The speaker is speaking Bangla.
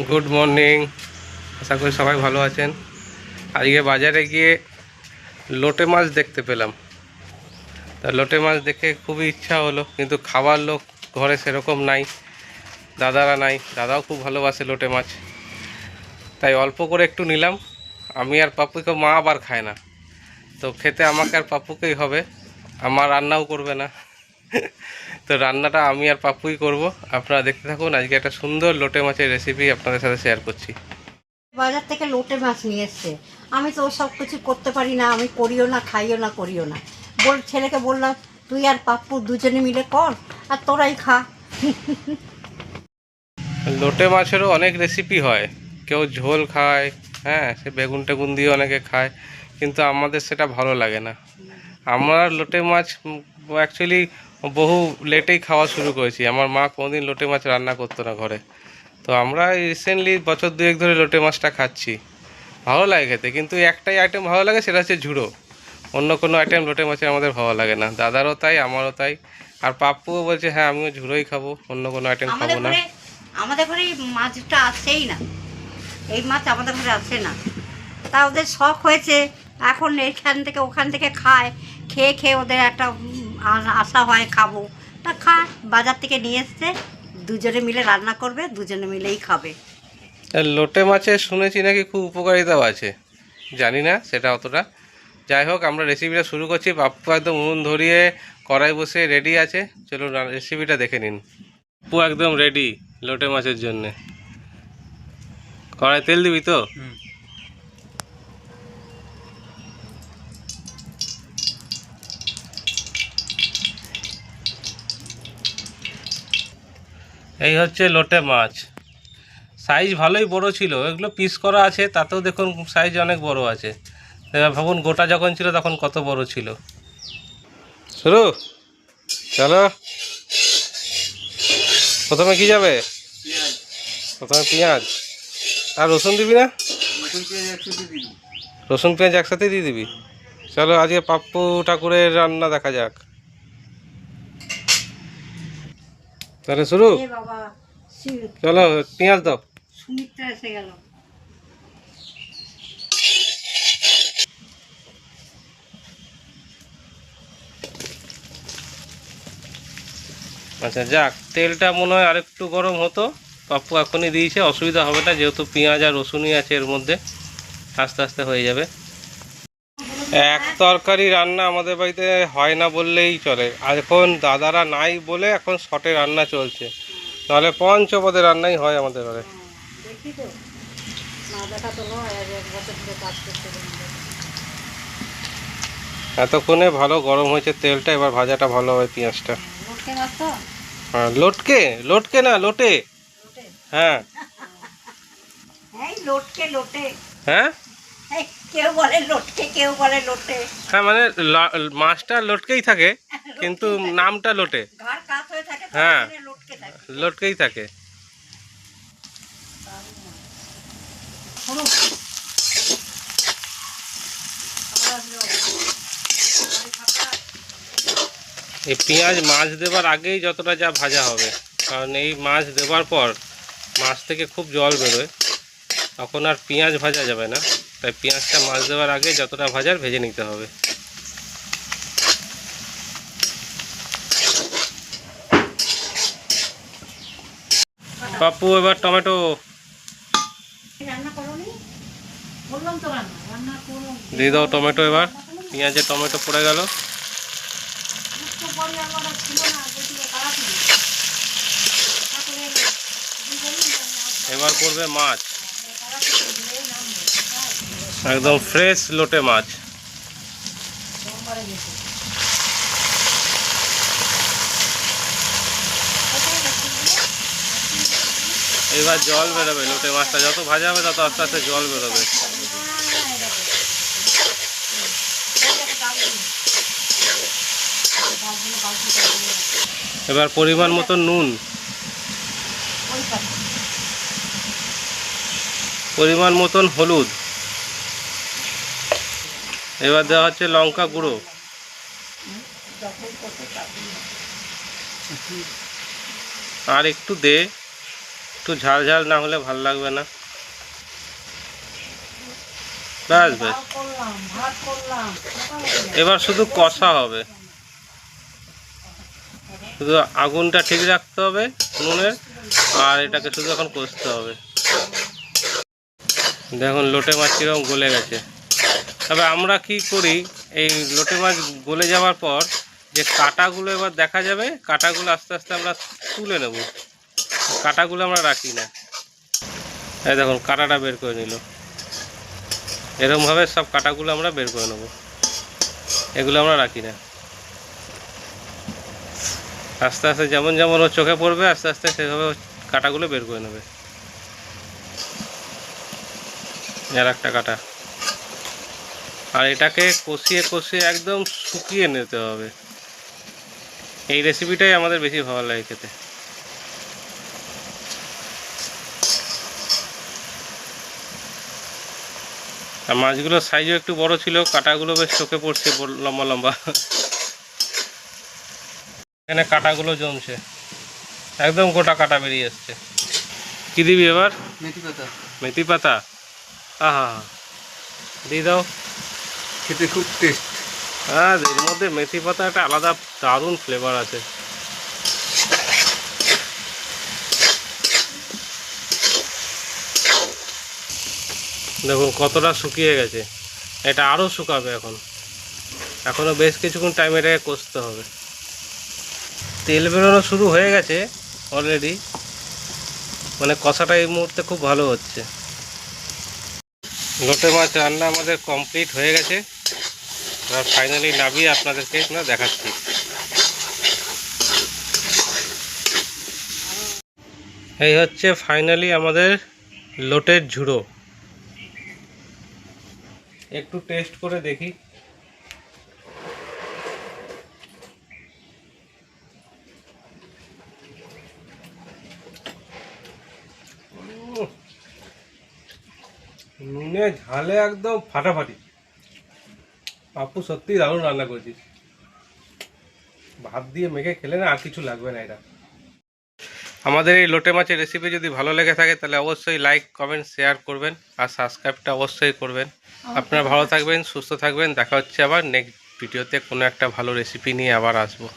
Good morning. আশা করি সবাই ভালো আছেন। আজকে বাজারে গিয়ে লোটে মাছ দেখতে পেলাম। তা লোটে মাছ দেখে খুবই ইচ্ছা হলো, কিন্তু খাওয়ার লোক ঘরে সেরকম নাই, দাদারা নাই। দাদাও খুব ভালোবাসে লোটে মাছ, তাই অল্প করে একটু নিলাম। আমি আর পাপ্পুকে, মা আবার খায় না, তো খেতে আমাকে আর পাপ্পুকেই হবে। আমার রান্নাও করবে না। তো রান্নাটা আমি আর পাপ্পুই করব। আপনারা দেখতে থাকুন। আজকে একটা সুন্দর লোটে মাছের রেসিপি আপনাদের সাথে শেয়ার করছি। বাজার থেকে লোটে মাছ নিয়ে এসছে। আমি তো সব কিছু করতে পারি না, আমি করিও না, খাইও না, করিও না। ছেলেকে বললাম তুই আর পাপ্পু দুজনে মিলে কর, আর তোরাই খা। লোটে মাছেরও অনেক রেসিপি হয়, কেউ ঝোল খায়, হ্যাঁ, সে বেগুন টেগুন দিয়ে অনেকে খায়, কিন্তু আমাদের সেটা ভালো লাগে না। আমরা লোটে মাছ অ্যাকচুয়ালি বহু লেটেই খাওয়া শুরু করেছি। আমার মা কোনোদিন লোটে মাছ রান্না করতো না ঘরে, তো আমরা রিসেন্টলি বছর দুয়েক ধরে লোটে মাছটা খাচ্ছি। ভালো লাগে খেতে, কিন্তু একটাই আইটেম ভালো লাগে, সেটা হচ্ছে ঝুড়ো। অন্য কোনো আইটেম লোটে মাছের আমাদের ভালো লাগে না। দাদারও তাই, আমারও তাই। আর পাপ্পুও বলছে হ্যাঁ আমিও ঝুড়োই খাবো, অন্য কোনো আইটেম খাবো না। আমাদের ঘরে এই মাছটা আসেই না, এই মাছ আমাদের ঘরে আসে না। তা ওদের শখ হয়েছে, এখন এইখান থেকে ওখান থেকে খায়, খেয়ে খেয়ে ওদের একটা আশা হয় খাবো। তা খা, বাজার থেকে নিয়ে এসছে, দুজনে মিলে রান্না করবে, দুজনে মিলেই খাবে। লোটে মাছের শুনেছি নাকি খুব উপকারিতাও আছে, জানি না সেটা অতটা। যাই হোক, আমরা রেসিপিটা শুরু করছি। পাপ্পু একদম উনুন ধরিয়ে কড়াই বসে রেডি আছে। চলুন রেসিপিটা দেখে নিন। পাপ্পু একদম রেডি লোটে মাছের জন্যে। কড়াই তেল দিবি তো? এই হচ্ছে লোটে মাছ। সাইজ ভালোই বড় ছিল, এগুলো পিস করা আছে, তাতেও দেখুন সাইজ অনেক বড় আছে। এবার ভাবুন গোটা যখন ছিল তখন কত বড় ছিল। শুরু, চলো। প্রথমে কি যাবে? প্রথমে পেঁয়াজ। আর রসুন দিবি না? রসুন পেঁয়াজ একসাথে দিয়ে দিবি। চলো আজকে পাপ্পু ঠাকুরের রান্না দেখা যাক। তাহলে শুরু। চলো পেঁয়াজ দাও। সুমিত্রা এসে গেল। আচ্ছা যাক, তেলটা মনে হয় আরেকটু গরম হতো। পাপ্পু এখনই দিয়েছে, অসুবিধা হবে না, যেহেতু পেঁয়াজ আর রসুনই আছে এর মধ্যে, আস্তে আস্তে হয়ে যাবে। এক তরকারি রান্না আমাদের বাড়িতে হয় না বললেই চলে। আর এখন দাদারা নাই বলে এখন শর্টে রান্না চলছে, নাহলে পঞ্চপদে রান্নাই হয় আমাদের ঘরে। এতক্ষণে ভালো গরম হয়েছে তেলটা, এবার ভাজাটা ভালো হবে পেঁয়াজটা। হ্যাঁ, লটকে লটকে না লোটে। হ্যাঁ হ্যাঁ কেউ বলে লটকে, কেউ বলে লোটে। হ্যাঁ, মানে মাছটা লটকেই থাকে, কিন্তু নামটা লোটে। হ্যাঁ, লটকেই থাকে। এই পেঁয়াজ মাছ দেবার আগেই যতটা যা ভাজা হবে, কারণ এই মাছ দেবার পর মাছ থেকে খুব জল বেরোয়, তখন আর পেঁয়াজ ভাজা যাবে না। তাই পেঁয়াজটা মাছ দেওয়ার আগে যতটা ভাজার ভেজে নিতে হবে। পাপ্পু এবার টমেটো দিয়ে দাও। টমেটো এবার, পেঁয়াজে টমেটো পড়ে গেল। এবার পড়বে মাছ, একদম ফ্রেশ লোটে মাছ। এবার জল বেরোবে, লোটে মাছটা যত ভাজা হবে তত আস্তে আস্তে জল বেরোবে। এবার পরিমাণ মতো নুন, পরিমাণ মতন হলুদ, এবার দেওয়া হচ্ছে লঙ্কা গুঁড়ো, আর একটু দে। একটু ঝাল ঝাল না হলে ভাল লাগবে না। ব্যাস ব্যাস, এবার শুধু কষা হবে, শুধু আগুনটা ঠিক রাখতে হবে নুনের, আর এটাকে শুধু এখন কষতে হবে। দেখুন লোটে মাছ কীরকম গলে গেছে। তবে আমরা কি করি, এই লোটে মাছ গলে যাওয়ার পর যে কাঁটাগুলো এবার দেখা যাবে, কাঁটাগুলো আস্তে আস্তে আমরা তুলে নেব, কাঁটাগুলো আমরা রাখি না। এই দেখুন কাঁটাটা বের করে নিল, এরকমভাবে সব কাঁটাগুলো আমরা বের করে নেব, এগুলো আমরা রাখি না। আস্তে আস্তে যেমন যেমন ও চোখে পড়বে আস্তে আস্তে সেভাবে কাঁটাগুলো বের করে নেবে। আর একটা কাঁটা, আর এটাকে কষিয়ে কষিয়ে একদম শুকিয়ে নিতে হবে। এই রেসিপিটাই আমাদের বেশি ভালো লাগে খেতে। আর মাছগুলোর সাইজও একটু বড় ছিল, কাঁটাগুলো বেশ চোখে পড়ছে লম্বা লম্বা। এখানে কাঁটাগুলো জমছে, একদম গোটা কাঁটা বেরিয়ে এসছে। কি দিবি এবার? মেথি পাতা। মেথি পাতা, আহা দিয়ে দাও, খেতে খুব টেস্ট। হ্যাঁ এর মধ্যে মেথি পাতা একটা আলাদা দারুণ ফ্লেভার আছে। দেখুন কতটা শুকিয়ে গেছে, এটা আরও শুকাবে এখনও বেশ কিছুক্ষণ টাইম এটাকে কষতে হবে। তেল বেরোনো শুরু হয়ে গেছে অলরেডি, মানে কষাটা এই মুহূর্তে খুব ভালো হচ্ছে। লোটে মাছ রান্না আমাদের কমপ্লিট হয়ে গেছে, আর ফাইনালি নামিয়ে আপনাদেরকে না দেখাচ্ছি। এই হচ্ছে ফাইনালি আমাদের লোটের ঝুড়ো। একটু টেস্ট করে দেখি। নুনে ঝালে একদম ফাটাফাটি। পাপ্পু সত্যি দারুণ রান্না করেছিস, ভাত দিয়ে মেখে খেলে না আর কিছু লাগবে না এটা। আমাদের এই লোটে মাছের রেসিপি যদি ভালো লেগে থাকে তাহলে অবশ্যই লাইক কমেন্ট শেয়ার করবেন, আর সাবস্ক্রাইবটা অবশ্যই করবেন। আপনারা ভালো থাকবেন, সুস্থ থাকবেন, দেখা হচ্ছে আবার নেক্সট ভিডিওতে কোনো একটা ভালো রেসিপি নিয়ে আবার আসবো।